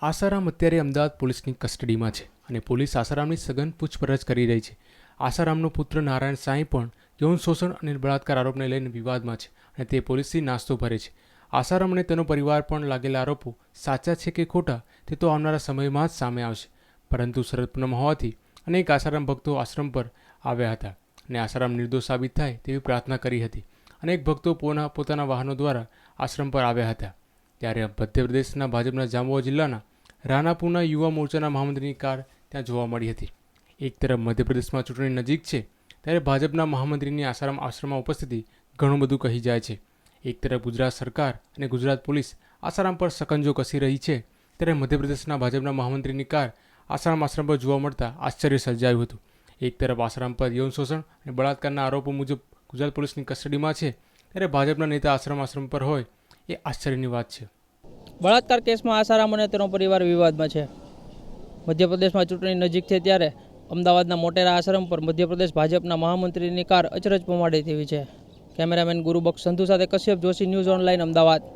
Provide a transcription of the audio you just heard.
આસારામ અત્યારે અમદાવાદ પોલીસની કસ્ટડીમાં છે અને પોલીસ આસારામની સઘન પૂછપરછ કરી રહી છે. આસારામનો પુત્ર નારાયણ સાંઈ પણ યૌન શોષણ અને બળાત્કાર આરોપને લઈને વિવાદમાં છે અને તે પોલીસથી નાસ્તો ભરે છે. આસારામ અને તેનો પરિવાર પણ લાગેલા આરોપો સાચા છે કે ખોટા તે તો આવનારા સમયમાં જ સામે આવશે. પરંતુ શરદ પૂનમ હોવાથી અનેક આસારામ ભક્તો આશ્રમ પર આવ્યા હતા અને આસારામ નિર્દોષ સાબિત થાય તેવી પ્રાર્થના કરી હતી. અનેક ભક્તો પોતાના વાહનો દ્વારા આશ્રમ પર આવ્યા હતા. ત્યારે મધ્યપ્રદેશના ભાજપના જાંબુઆ જિલ્લાના રાનાપુરના યુવા મોરચાના મહામંત્રીની કાર ત્યાં જોવા મળી હતી. એક તરફ મધ્યપ્રદેશમાં ચૂંટણી નજીક છે ત્યારે ભાજપના મહામંત્રીની આસારામ આશ્રમમાં ઉપસ્થિતિ ઘણું બધું કહી જાય છે. એક તરફ ગુજરાત સરકાર અને ગુજરાત પોલીસ આસારામ પર સકંજો કસી રહી છે ત્યારે મધ્યપ્રદેશના ભાજપના મહામંત્રીની કાર આસારામ આશ્રમ પર જોવા મળતા આશ્ચર્ય સર્જાયું હતું. એક તરફ આસારામ પર યૌન શોષણ અને બળાત્કારના આરોપો મુજબ ગુજરાત પોલીસની કસ્ટડીમાં છે ત્યારે ભાજપના નેતા આશ્રમ પર હોય એ આશ્ચર્યની વાત છે. બળાત્કાર કેસમાં આસારામ અને તેનો પરિવાર વિવાદમાં છે. મધ્યપ્રદેશમાં ચૂંટણી નજીક છે ત્યારે અમદાવાદના મોટેરા આશ્રમ પર મધ્યપ્રદેશ ભાજપના મહામંત્રીની કાર અચરજ પમાડે તેવી છે. કેમેરામેન ગુરુબક્ષ સંધુ સાથે કશ્યપ જોશી, ન્યૂઝ ઓનલાઈન, અમદાવાદ.